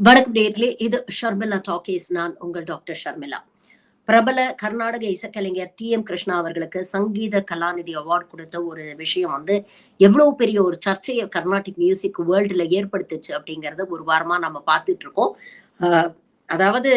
வணக்கம் நேயர்களே, இது ஷர்மிளா டாக்கீஸ். நான் உங்கள் டாக்டர் ஷர்மிளா. பிரபல கர்நாடக இசைக்கலைஞர் டி.எம். கிருஷ்ணா அவர்களுக்கு சங்கீத கலாநிதி அவார்டு கொடுத்த ஒரு விஷயம் எவ்வளவு பெரிய ஒரு சர்ச்சையை கர்நாடிக் மியூசிக் வேர்ல்டுல ஏற்படுத்துச்சு அப்படிங்கறத ஒரு வாரமா நம்ம பார்த்துட்டு இருக்கோம். அதாவது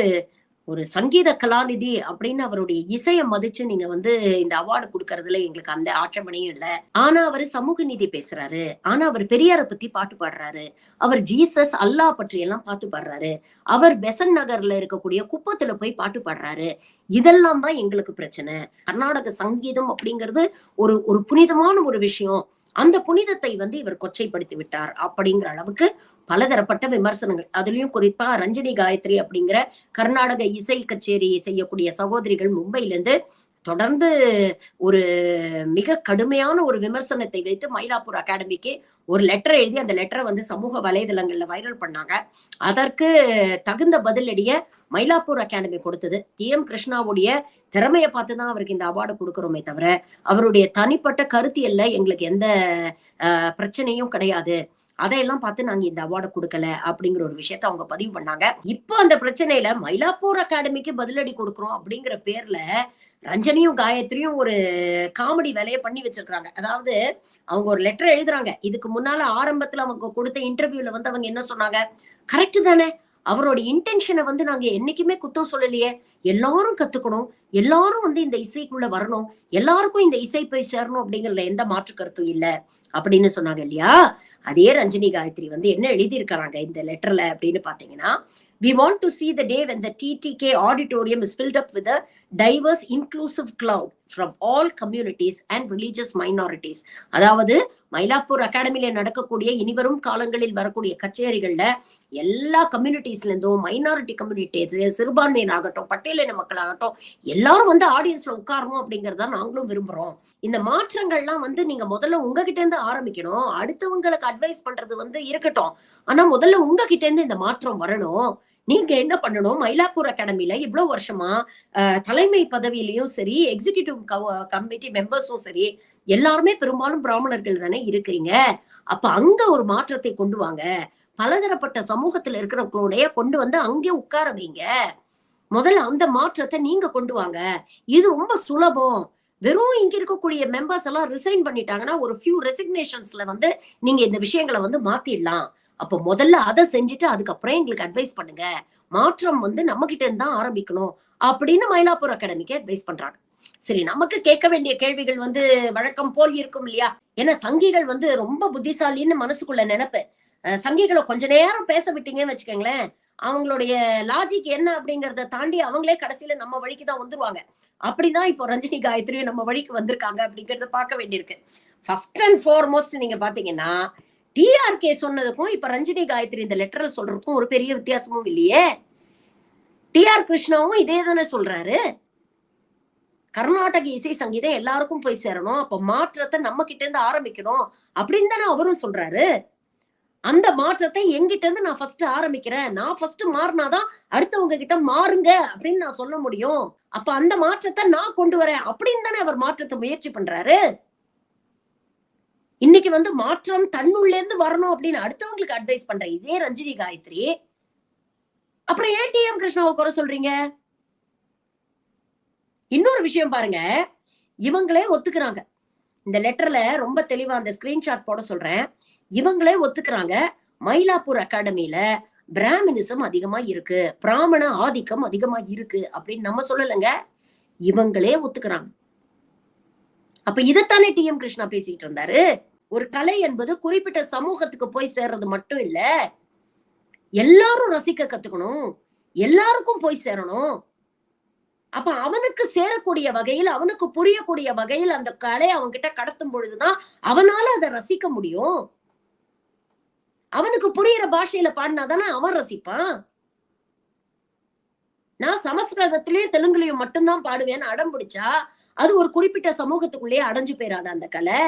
ஒரு சங்கீத கலாநிதி அப்படின்னு அவருடைய இசையை மதிச்சு நீங்க இந்த அவார்டு கொடுக்கறதுல எங்களுக்கு அந்த ஆட்சேபனையும் இல்ல. ஆனா அவரு சமூக நீதி பேசுறாரு. ஆனா அவர் பெரியாரை பத்தி பாட்டு பாடுறாரு. அவர் ஜீசஸ் அல்லா பற்றி எல்லாம் பாட்டு பாடுறாரு. அவர் பெசன் நகர்ல இருக்கக்கூடிய குப்பத்துல போய் பாட்டு பாடுறாரு. இதெல்லாம் தான் எங்களுக்கு பிரச்சனை. கர்நாடக சங்கீதம் அப்படிங்கிறது ஒரு ஒரு புனிதமான ஒரு விஷயம். அந்த புனிதத்தை இவர் கொச்சைப்படுத்தி விட்டார் அப்படிங்கிற அளவுக்கு பலதரப்பட்ட விமர்சனங்கள். அதுலயும் குறிப்பா ரஞ்சனி காயத்ரி அப்படிங்கிற கர்நாடக இசை கச்சேரி செய்யக்கூடிய சகோதரிகள் மும்பையில இருந்து தொடர்ந்து ஒரு மிக கடுமையான ஒரு விமர்சனத்தை வைத்து மயிலாப்பூர் அகாடமிக்கு ஒரு லெட்டர் எழுதி அந்த லெட்டரை சமூக வலைதளங்கள்ல வைரல் பண்ணாங்க. அதற்கு தகுந்த பதிலடிய மயிலாப்பூர் அகாடமி கொடுத்தது. டி.எம். கிருஷ்ணாவுடைய திறமையை பார்த்துதான் அவருக்கு இந்த அவார்டு கொடுக்கிறோமே தவிர அவருடைய தனிப்பட்ட கருத்தியல்ல எங்களுக்கு எந்த பிரச்சனையும் கிடையாது. அதையெல்லாம் பார்த்து நாங்க இந்த அவார்டு கொடுக்கல அப்படிங்கிற ஒரு விஷயத்த அவங்க பதிவு பண்ணாங்க. இப்போ அந்த பிரச்சனையில மயிலாப்பூர் அகாடமிக்கு பதிலடி கொடுக்கிறோம் அப்படிங்கிற பேர்ல ரஞ்சனியும் காயத்ரியும் ஒரு காமெடி வேலையை பண்ணி வச்சிருக்காங்க. அதாவது அவங்க ஒரு லெட்டர் எழுதுறாங்க. இதுக்கு முன்னால ஆரம்பத்துல அவங்க கொடுத்த இன்டர்வியூல அவங்க என்ன சொன்னாங்க, கரெக்ட் தானே, அவரோட இன்டென்ஷனை நாங்க என்னைக்குமே குத்தம் சொல்லலையே, எல்லாரும் கத்துக்கணும், எல்லாரும் இந்த இசைக்குள்ள வரணும், எல்லாருக்கும் இந்த இசை போய் சேரணும் அப்படிங்கறதுல எந்த மாற்று கருத்தும் இல்ல அப்படின்னு சொன்னாங்க இல்லையா. அதே ரஞ்சனி காயத்ரி என்ன எழுதி இருக்காங்க இந்த லெட்டர்ல அப்படின்னு பாத்தீங்கன்னா, we want to see the day when the TTK auditorium is filled up with a diverse inclusive crowd from all communities and religious minorities. அதாவது மயிலாப்பூர் அகாடமியில நடக்கக்கூடிய இனிவரும் காலங்களில் வரக்கூடிய கச்சேரிகள்ல எல்லா கம்யூனிட்டிஸ்ல இருந்தும், மைனாரிட்டி கம்யூனிட்டிஸ், சிறுபான்மையினர் ஆகட்டும், பட்டியலின மக்கள் ஆகட்டும், எல்லாரும் ஆடியன்ஸ்ல உட்காரணும் அப்படிங்கறத நாங்களும் விரும்புறோம். இந்த மாற்றங்கள்லாம் நீங்க முதல்ல உங்ககிட்ட இருந்து ஆரம்பிக்கணும். அடுத்தவங்களுக்கு அட்வைஸ் பண்றது இருக்கட்டும், ஆனா முதல்ல உங்ககிட்ட இருந்து இந்த மாற்றம் வரணும். நீங்க என்ன பண்ணணும், மயிலாப்பூர் அகாடமியில இவ்வளவு வருஷமா தலைமை பதவியிலையும் சரி, எக்ஸிகியூட்டிவ் கமிட்டி மெம்பர்ஸும் சரி, எல்லாருமே பெரும்பாலும் பிராமணர்கள் தானே இருக்கிறீங்க. அப்ப அங்க ஒரு மாற்றத்தை கொண்டு வாங்க. பலதரப்பட்ட சமூகத்துல இருக்கிறவங்களோடைய கொண்டு அங்கே உட்கார வைங்க. முதல்ல அந்த மாற்றத்தை நீங்க கொண்டு வாங்க. இது ரொம்ப சுலபம். வெறும் இங்க இருக்கக்கூடிய மெம்பர்ஸ் எல்லாம் ரிசைன் பண்ணிட்டாங்கன்னா ஒரு ஃபியூ ரெசிக்னேஷன்ஸ்ல நீங்க இந்த விஷயங்களை மாத்திடலாம். அப்போ முதல்ல அதை செஞ்சுட்டு அதுக்கப்புறம் எங்களுக்கு அட்வைஸ் பண்ணுங்க. மாற்றம் நம்ம கிட்ட இருந்து தான் ஆரம்பிக்கணும் அப்படின்னு மயிலாப்பூர் அகாடமிக்கு அட்வைஸ் பண்றாங்க. சரி, நமக்கு கேட்க வேண்டிய கேள்விகள் வழக்கம் போல் இருக்கும் இல்லையா. ஏன்னா சங்கிகள் ரொம்ப புத்திசாலின்னு மனசுக்குள்ள நினைப்பு. சங்கிகளை கொஞ்ச நேரம் பேச விட்டீங்கன்னு வச்சுக்கோங்களேன், அவங்களுடைய லாஜிக் என்ன அப்படிங்கறத தாண்டி அவங்களே கடைசியில நம்ம வழிக்கு தான் வந்துருவாங்க. அப்படிதான் இப்போ ரஞ்சனி காயத்ரியும் நம்ம வழிக்கு வந்திருக்காங்க அப்படிங்கறத பார்க்க வேண்டியிருக்கு. ஃபர்ஸ்ட் அண்ட் ஃபார்மோஸ்ட் நீங்க பாத்தீங்கன்னா, டிஆர்கே சொன்னதுக்கும் இப்ப ரஞ்சனி காயத்ரி இந்த லெட்டர்ல சொல்றதுக்கும் ஒரு பெரிய வித்தியாசமும் இல்லையே. டிஆர் கிருஷ்ணாவும் இதே தானே சொல்றாரு. கர்நாடக இசை சங்கீதம் எல்லாருக்கும் போய் சேரணும், அப்ப மாற்றத்தை நம்ம கிட்ட இருந்து ஆரம்பிக்கணும் அப்படின்னு தானே அவரும் சொல்றாரு. அந்த மாற்றத்தை எங்கிட்ட இருந்து நான் ஃபர்ஸ்ட் ஆரம்பிக்கிறேன், நான் ஃபர்ஸ்ட் மாறினாதான் அடுத்தவங்க கிட்ட மாறுங்க அப்படின்னு நான் சொல்ல முடியும். அப்ப அந்த மாற்றத்தை நான் கொண்டு வரேன் அப்படின்னு தானே அவர் மாற்றத்தை முயற்சி பண்றாரு. இன்னைக்கு மாற்றம் தன்னுள்ள இருந்து வரணும் அப்படின்னு அடுத்தவங்களுக்கு அட்வைஸ் பண்ற இதே ரஞ்சனி காயத்ரி அப்புறம் ஏன் டி.எம். கிருஷ்ணாவை குறை சொல்றீங்க? இன்னொரு விஷயம் பாருங்க, இவங்களே ஒத்துக்கிறாங்க. இந்த லெட்டர்ல ரொம்ப தெளிவா அந்த ஸ்கிரீன்ஷாட் போட சொல்றேன். இவங்களே ஒத்துக்கிறாங்க, மயிலாப்பூர் அகாடமியில பிராமினிசம் அதிகமா இருக்கு, பிராமண ஆதிக்கம் அதிகமா இருக்கு அப்படின்னு நம்ம சொல்லலைங்க, இவங்களே ஒத்துக்கிறாங்க. அப்ப இதைத்தானே டி.எம். கிருஷ்ணா பேசிட்டு இருந்தாரு. ஒரு கலை என்பது குறிப்பிட்ட சமூகத்துக்கு போய் சேர்றது மட்டும் இல்ல, எல்லாரும் ரசிக்க கத்துக்கணும், எல்லாருக்கும் போய் சேரணும். அப்ப அவனுக்கு சேரக்கூடிய வகையில், அவனுக்கு புரியக்கூடிய வகையில் அந்த கலை அவன்கிட்ட கடத்தும் பொழுதுதான் அவனால அதை ரசிக்க முடியும். அவனுக்கு புரியுற பாஷையில பாடினாதானே அவன் ரசிப்பான். நான் சமஸ்கிருதத்திலயும் தெலுங்குலயும் மட்டும்தான் பாடுவேன்னு அடம் பிடிச்சா அது ஒரு குறிப்பிட்ட சமூகத்துக்குள்ளேயே அடைஞ்சு போயிடாத அந்த கலை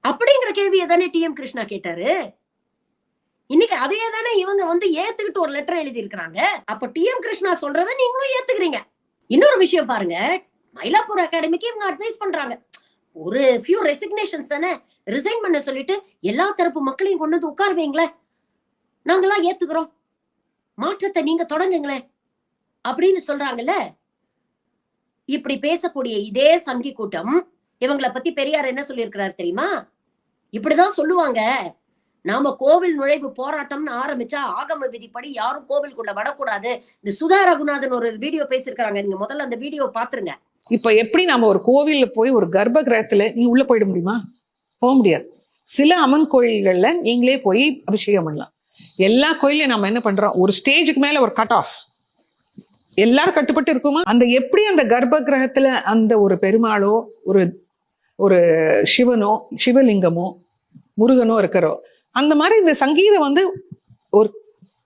அப்படிங்கிற கேள்வியை தானே டி.எம். கிருஷ்ணா கேட்டாரு. இன்னைக்கு அதையே தானே இவங்க ஏத்துக்கிட்டு ஒரு லெட்டர் எழுதி இருக்கிறாங்க. அப்ப டி.எம். கிருஷ்ணா சொல்றதை நீங்களும் ஏத்துக்கிறீங்க. இன்னொரு விஷயம் பாருங்க, மயிலாப்பூர் அகாடமிக்கு இவங்க அட்வைஸ் பண்றாங்க, ஒரு ஃபியூ ரெசிக்னேஷன்ஸ் தானே, ரிசைன் பண்ண சொல்லிட்டு எல்லா தரப்பு மக்களையும் கொண்டு வந்து உட்கார வைங்களேன், நாங்களாம் ஏத்துக்கிறோம், மாற்றத்தை நீங்க தொடங்குங்களேன் அப்படின்னு சொல்றாங்கல்ல. இப்படி பேசக்கூடிய இதே சங்கி கூட்டம் இவங்களை பத்தி பெரியார் என்ன சொல்லியிருக்கிறார் தெரியுமா? இப்படிதான் சொல்லுவாங்க, நாம கோவில் நுழைவு போராட்டம்னு ஆரம்பிச்சா ஆகம விதிப்படி யாரும் கோவிலுக்குள்ள வரக்கூடாது. இந்த சுதா ரகுநாதன் ஒரு வீடியோ பேசிருக்காங்க, நீங்க முதல்ல அந்த வீடியோ பாத்துருங்க. இப்ப எப்படி நம்ம ஒரு கோவில்ல போய் ஒரு கர்ப்ப கிரகத்துல நீ உள்ள போயிட முடியுமா? போக முடியாது. சில அம்மன் கோயில்கள்ல நீங்களே போய் அபிஷேகம் பண்ணலாம். எல்லா கோயிலையும் நம்ம என்ன பண்றோம், ஒரு ஸ்டேஜுக்கு மேல ஒரு கட் ஆஃப், எல்லாரும் கட்டுப்பட்டு இருக்குமா? அந்த எப்படி அந்த கர்ப்ப கிரகத்துல அந்த ஒரு பெருமாளோ ஒரு ஒரு சிவனோ சிவலிங்கமோ முருகனோ இருக்கிறோ, அந்த மாதிரி இந்த சங்கீதம் வந்து ஒரு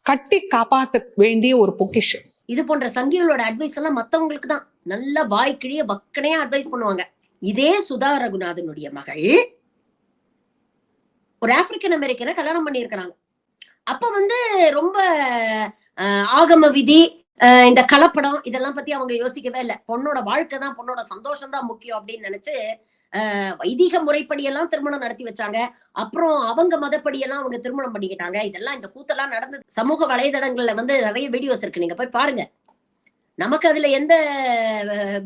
கட்டி காப்பாற்ற வேண்டிய ஒரு பொக்கிஷம். இது போன்ற சங்கிகளோட அட்வைஸ் எல்லாம் மத்தவங்களுக்கு தான் நல்ல வாய்க்கிழிய வக்கனையா அட்வைஸ் பண்ணுவாங்க. இதே சுதா ரகுநாதனுடைய மகள் ஒரு ஆப்பிரிக்கன் அமெரிக்கனை கல்யாணம் பண்ணியிருக்கிறாங்க. அப்ப வந்து ரொம்ப ஆகம விதி, இந்த கலப்படம் இதெல்லாம் பத்தி அவங்க யோசிக்கவே இல்லை. பொண்ணோட வாழ்க்கை தான், பொண்ணோட சந்தோஷம் தான் முக்கியம் அப்படின்னு நினைச்சு வைதிக முறைப்படியெல்லாம் திருமணம் நடத்தி வச்சாங்க. அப்புறம் அவங்க மதப்படியெல்லாம் அவங்க திருமணம் பண்ணிக்கிட்டாங்க. இதெல்லாம் இந்த கூத்தெல்லாம் நடந்தது. சமூக வலைதளங்கள்ல வந்து நிறைய வீடியோஸ் இருக்கு, நீங்க போய் பாருங்க. நமக்கு அதுல எந்த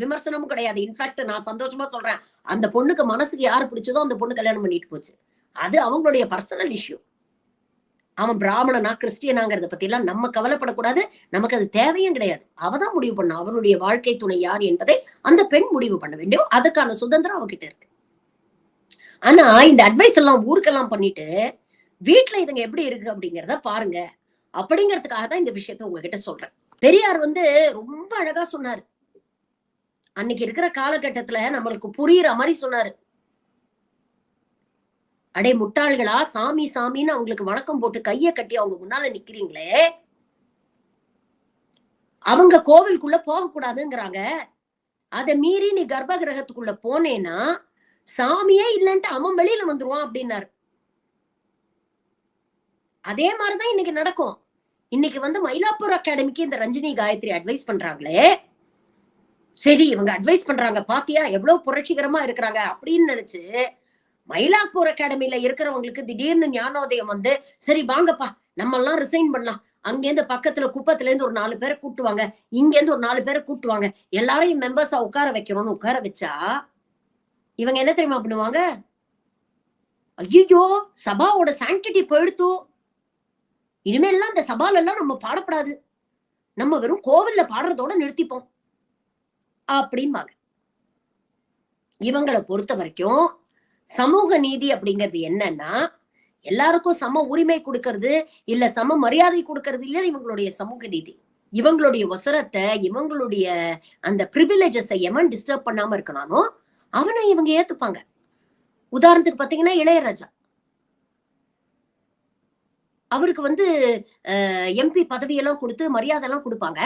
விமர்சனமும் கிடையாது. இன்ஃபேக்ட் நான் சந்தோஷமா சொல்றேன், அந்த பொண்ணுக்கு மனசுக்கு யாரு பிடிச்சதோ அந்த பொண்ணு கல்யாணம் பண்ணிட்டு போச்சு. அது அவங்களுடைய பர்சனல் இஷ்யூ. அவன் பிராமணனா கிறிஸ்டியனாங்கிறத பத்தி எல்லாம் நம்ம கவலைப்படக்கூடாது. நமக்கு அது தேவையும் கிடையாது. அவதான் முடிவு பண்ண அவனுடைய வாழ்க்கை துணை யார் என்பதை அந்த பெண் முடிவு பண்ண வேண்டும். அதுக்கான சுதந்திரம் அவகிட்ட இருக்கு. ஆனா இந்த அட்வைஸ் எல்லாம் ஊருக்கெல்லாம் பண்ணிட்டு வீட்டுல இதுங்க எப்படி இருக்கு அப்படிங்கிறத பாருங்க அப்படிங்கிறதுக்காக தான் இந்த விஷயத்த உங்ககிட்ட சொல்றேன். பெரியார் வந்து ரொம்ப அழகா சொன்னாரு. அன்னைக்கு இருக்கிற காலகட்டத்துல நம்மளுக்கு புரியுற மாதிரி சொன்னாரு. அடே முட்டாள்களா, சாமி சாமின்னு அவங்களுக்கு வணக்கம் போட்டு கைய கட்டி அவங்க முன்னால நிக்கிறீங்களே, அவங்க கோவிலுக்குள்ள போக கூடாதுங்கிறாங்க. அதை மீறி நீ கர்ப்ப கிரகத்துக்குள்ள போனேன்னா சாமியே இல்லைன்ட்டு அவன் வெளியில வந்துருவான் அப்படின்னாரு. அதே மாதிரிதான் இன்னைக்கு நடக்கும். இன்னைக்கு வந்து மயிலாப்பூர் அகாடமிக்கு இந்த ரஞ்சினி காயத்ரி அட்வைஸ் பண்றாங்களே, சரி இவங்க அட்வைஸ் பண்றாங்க பாத்தியா எவ்வளவு புரட்சிகரமா இருக்கிறாங்க அப்படின்னு நினைச்சு மயிலாப்பூர் அகாடமில இருக்கிறவங்களுக்கு திடீர்னு ஞானோதயம் வந்து, சரி வாங்கப்பா நம்ம எல்லாம் ரிசைன் பண்ணலாம், அங்கேருந்து பக்கத்துல குப்பத்துல இருந்து ஒரு 4 பேரை கூட்டுவாங்க, இங்க இருந்து ஒரு 4 பேரை கூட்டுவாங்க, எல்லாரையும் மெம்பர்ஸா உட்கார வைக்கிறோம்னு உட்கார வச்சா இவங்க என்ன தெரியுமா பண்ணுவாங்க? ஐயோ சபாவோட சாங்டிட்டி போயிடுத்து, இனிமேல்லாம் இந்த சபால எல்லாம் நம்ம பாடப்படாது, நம்ம வெறும் கோவில்ல பாடுறதோட நிறுத்திப்போம் அப்படிம்பாங்க. இவங்களை பொறுத்த வரைக்கும் சமூக நீதி அப்படிங்கிறது என்னன்னா, எல்லாருக்கும் சம உரிமை கொடுக்கறது இல்ல, சம மரியாதை கொடுக்கறது இல்ல இவங்களுடைய சமூக நீதி. இவங்களுடைய ஒசரத்தை, இவங்களுடைய அந்த பிரிவிலேஜஸை எவன் டிஸ்டர்ப் பண்ணாம இருக்கனானோ அவனை இவங்க ஏத்துப்பாங்க. உதாரணத்துக்கு பாத்தீங்கன்னா இளையராஜா, அவருக்கு வந்து எம்பி பதவியெல்லாம் கொடுத்து மரியாதை எல்லாம் கொடுப்பாங்க.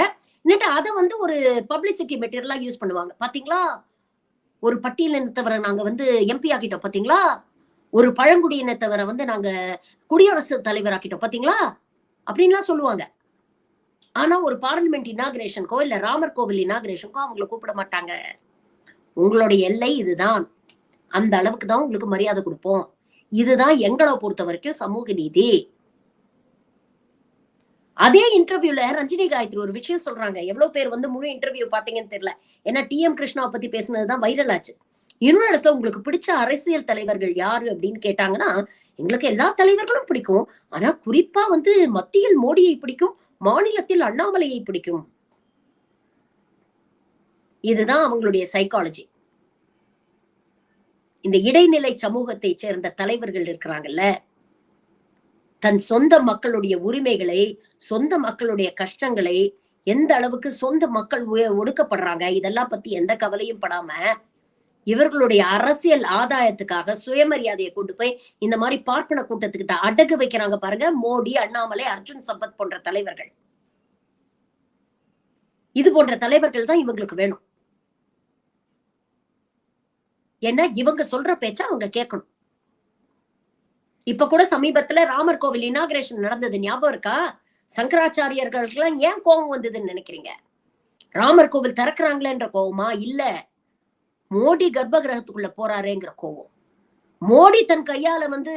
இன்னட்டு அதை வந்து ஒரு பப்ளிசிட்டி மெட்டீரியலா யூஸ் பண்ணுவாங்க. பாத்தீங்களா, ஒரு பட்டியலினத்தவரை நாங்க வந்து எம்பி ஆக்கிட்டோம் பாத்தீங்களா, ஒரு பழங்குடியினத்தவரை வந்து நாங்க குடியரசுத் தலைவர் ஆக்கிட்டோம் பாத்தீங்களா அப்படின்லாம் சொல்லுவாங்க. ஆனா ஒரு பார்லிமெண்ட் இனாகிரேஷனுக்கோ இல்ல ராமர் கோவில் இனாகிரேஷனுக்கோ அவங்களை கூப்பிட மாட்டாங்க. உங்களுடைய எல்லை இதுதான், அந்த அளவுக்கு தான் உங்களுக்கு மரியாதை கொடுப்போம், இதுதான் எங்களை பொறுத்த வரைக்கும் சமூக நீதி. அதே இன்டர்வியூல ரஞ்சினி காயத்ரி ஒரு விஷயம் சொல்றாங்க. எவ்வளவு பேர் வந்து முழு இன்டர்வியூ பாத்தீங்கன்னு தெரியல, ஏன்னா டிஎம் கிருஷ்ணாவை பத்தி பேசுனதுதான் வைரல் ஆச்சு. இன்னொரு இடத்துல உங்களுக்கு பிடிச்ச அரசியல் தலைவர்கள் யாரு அப்படின்னு கேட்டாங்கன்னா, எங்களுக்கு எல்லா தலைவர்களும் பிடிக்கும், ஆனா குறிப்பா வந்து மத்தியில் மோடியை பிடிக்கும், மாநிலத்தில் அண்ணாமலையை பிடிக்கும். இதுதான் அவங்களுடைய சைக்காலஜி. இந்த இடைநிலை சமூகத்தை சேர்ந்த தலைவர்கள் இருக்கிறாங்கல்ல, தன் சொந்த மக்களுடைய உரிமைகளை, சொந்த மக்களுடைய கஷ்டங்களை, எந்த அளவுக்கு சொந்த மக்கள் ஒடுக்கப்படுறாங்க இதெல்லாம் பத்தி எந்த கவலையும் படாம இவர்களுடைய அரசியல் ஆதாயத்துக்காக சுயமரியாதையை கொண்டு போய் இந்த மாதிரி பார்ப்பன கூட்டத்துக்கிட்ட அடகு வைக்கிறாங்க பாருங்க. மோடி, அண்ணாமலை, அர்ஜுன் சம்பத் போன்ற தலைவர்கள். இது போன்ற தலைவர்கள் தான் இவங்களுக்கு வேணும். ஏன்னா இவங்க சொல்ற பேச்ச அவங்க கேட்கணும். இப்ப கூட சமீபத்துல ராமர் கோவில் இனாகிரேஷன் நடந்தது ஞாபகம் இருக்கா? சங்கராச்சாரியர்களுக்கு ஏன் கோபம் வந்ததுன்னு நினைக்கிறீங்க? ராமர் கோவில் திறக்கிறாங்களேன்ற கோபமா? இல்ல, மோடி கர்ப்ப கிரகத்துக்குள்ள போறாருங்கிற கோபம், மோடி தன் கையால வந்து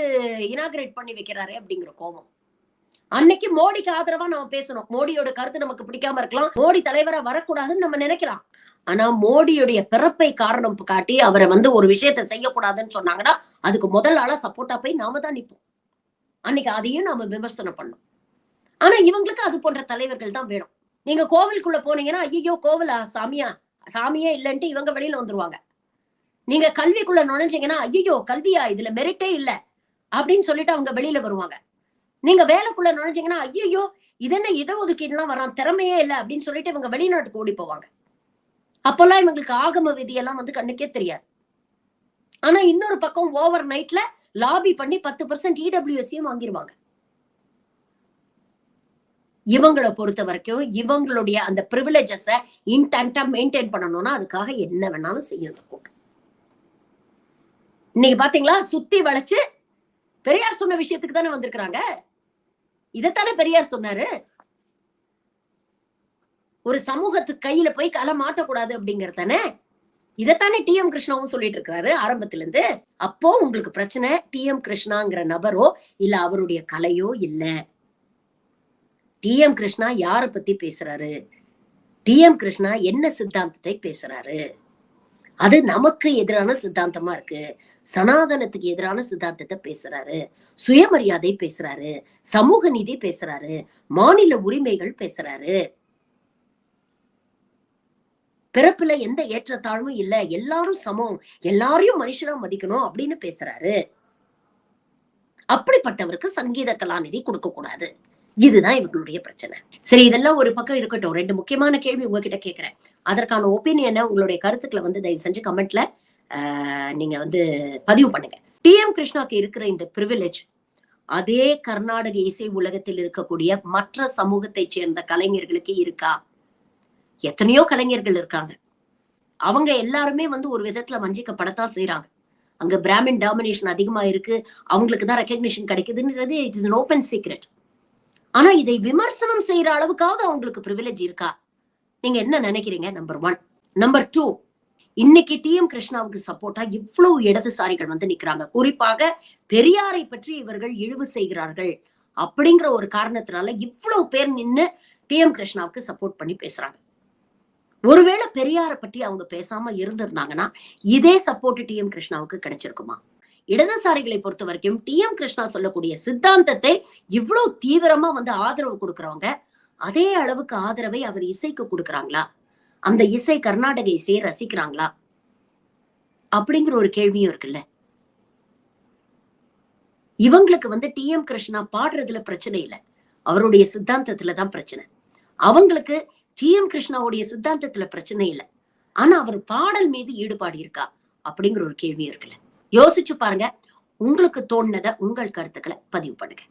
இனாகிரேட் பண்ணி வைக்கிறாரு அப்படிங்கிற கோபம். அன்னைக்கு மோடிக்கு ஆதரவா நம்ம பேசணும். மோடியோட கருத்து நமக்கு பிடிக்காம இருக்கலாம், மோடி தலைவரா வரக்கூடாதுன்னு நம்ம நினைக்கலாம். ஆனா மோடியுடைய பிறப்பை காரணம் காட்டி அவரை வந்து ஒரு விஷயத்த செய்யக்கூடாதுன்னு சொன்னாங்கன்னா அதுக்கு முதல் ஆளா சப்போர்ட்டா போய் நாம தான் நிற்போம். அன்னைக்கு அதையும் நாம விமர்சனம் பண்ணோம். ஆனா இவங்களுக்கு அது போன்ற தலைவர்கள் தான் வேணும். நீங்க கோவிலுக்குள்ள போனீங்கன்னா ஐயோ கோவிலா சாமியா, சாமியே இல்லைன்ட்டு இவங்க வெளியில வந்துருவாங்க. நீங்க கல்விக்குள்ள நுழைஞ்சீங்கன்னா ஐயோ கல்வியா, இதுல மெரிட்டே இல்ல அப்படின்னு சொல்லிட்டு அவங்க வெளியில வருவாங்க. நீங்க வேலைக்குள்ள நுழைஞ்சீங்கன்னா ஐயோ இது என்ன இடஒதுக்கீடு எல்லாம் வரான், திறமையே இல்லை அப்படின்னு சொல்லிட்டு இவங்க வெளிநாட்டுக்கு ஓடி போவாங்க. அப்பெல்லாம் இவங்களுக்கு ஆகம விதியெல்லாம் வந்து கண்ணுக்கே தெரியாது. ஆனா இன்னொரு பக்கம் ஓவர் நைட்ல லாபி பண்ணி 10% இடபிள்யூஎஸ்சியும் வாங்கிடுவாங்க. இவங்களை பொறுத்த வரைக்கும் இவங்களுடைய அந்த பிரிவிலேஜஸ இன்டாக்டா மெயின்டைன் பண்ணணும்னா அதுக்காக என்ன வேணாலும் செய்யும் இந்த கூட்டம். இன்னைக்கு பாத்தீங்களா, சுத்தி வளைச்சு பெரியார் சொன்ன விஷயத்துக்கு தானே வந்திருக்கிறாங்க. இதைத்தானே பெரியார் சொன்னாரு, ஒரு சமூகத்துக்கு கையில போய் கலை மாட்டக்கூடாது அப்படிங்கறதானே. இதைத்தானே டி.எம். கிருஷ்ணாவும் சொல்லிட்டு இருக்காரு ஆரம்பத்துல இருந்து. அப்போ உங்களுக்கு பிரச்சனை டி.எம். கிருஷ்ணாங்கிற நபரோ இல்ல அவருடைய கலையோ இல்ல. டி.எம். கிருஷ்ணா யார பத்தி பேசுறாரு, டி.எம். கிருஷ்ணா என்ன சித்தாந்தத்தை பேசுறாரு, அது நமக்கு எதிரான சித்தாந்தமா இருக்கு. சனாதனத்துக்கு எதிரான சித்தாந்தத்தை பேசுறாரு, சுயமரியாதை பேசுறாரு, சமூக நீதி பேசுறாரு, மாநில உரிமைகள் பேசுறாரு, பிறப்புல எந்த ஏற்றத்தாழ்வும் இல்ல, எல்லாரும் சமம், எல்லாரையும் மனுஷனா மதிக்கணும் அப்படின்னு பேசுறாரு. அப்படிப்பட்டவருக்கு சங்கீத கலாநிதி கொடுக்க கூடாது. இதுதான் இவங்களுடைய பிரச்சனை. சரி, இதெல்லாம் ஒரு பக்கம் இருக்கட்டும். 2 முக்கியமான கேள்வி உங்ககிட்ட கேட்கிறேன். அதற்கான ஒப்பீனியனை, உங்களுடைய கருத்துக்களை வந்து தயவு செஞ்சு கமெண்ட்ல நீங்க வந்து பதிவு பண்ணுங்க. டி.எம். கிருஷ்ணாக்கு இருக்கிற இந்த பிரிவிலேஜ் அதே கர்நாடக இசை உலகத்தில் இருக்கக்கூடிய மற்ற சமூகத்தை சேர்ந்த கலைஞர்களுக்கு இருக்கா? எத்தனையோ கலைஞர்கள் இருக்காங்க. அவங்க எல்லாருமே வந்து ஒரு விதத்துல வஞ்சிக்கப்படத்தான் செய்யறாங்க. அங்க பிராமின் டாமினேஷன் அதிகமா இருக்கு, அவங்களுக்கு தான் ரெகக்னிஷன் கிடைக்குதுன்றது it is an open secret. ஆனா இதை விமர்சனம் செய்யற அளவுக்காவது அவங்களுக்கு பிரிவிலேஜ் இருக்கா? நீங்க என்ன நினைக்கிறீங்க? நம்பர் 1. நம்பர் 2, இன்னைக்கு டி.எம். கிருஷ்ணாவுக்கு சப்போர்ட்டா இவ்வளவு இடதுசாரிகள் வந்து நிக்கிறாங்க. குறிப்பாக பெரியாரை பற்றி இவர்கள் இழிவு செய்கிறார்கள் அப்படிங்கிற ஒரு காரணத்தினால இவ்வளவு பேர் நின்னு டி.எம். கிருஷ்ணாவுக்கு சப்போர்ட் பண்ணி பேசுறாங்க. ஒருவேளை பெரியாரை பற்றி அவங்க பேசாம இருந்திருந்தாங்கன்னா இதே சப்போர்ட் டி.எம். கிருஷ்ணாவுக்கு கிடைச்சிருக்குமா? இடதுசாரிகளை பொறுத்த வரைக்கும் டி.எம். கிருஷ்ணா சொல்லக்கூடிய சித்தாந்தத்தை இவ்வளவு தீவிரமா வந்து ஆதரவு கொடுக்கறவங்க அதே அளவுக்கு ஆதரவை அவர் இசைக்கு கொடுக்கறாங்களா? அந்த இசை கர்நாடக இசையை ரசிக்கிறாங்களா? அப்படிங்கிற ஒரு கேள்வியும் இருக்குல்ல. இவங்களுக்கு வந்து டி.எம். கிருஷ்ணா பாடுறதுல பிரச்சனை இல்லை, அவருடைய சித்தாந்தத்துலதான் பிரச்சனை. அவங்களுக்கு டி.எம். கிருஷ்ணாவுடைய சித்தாந்தத்துல பிரச்சனை இல்லை, ஆனா அவர் பாடல் மீது ஈடுபாடு இருக்கா அப்படிங்கிற ஒரு கேள்வி இருக்குல்ல. யோசிச்சு பாருங்க. உங்களுக்கு தோணுனத, உங்கள் கருத்துக்களை பதிவு பண்ணுங்க.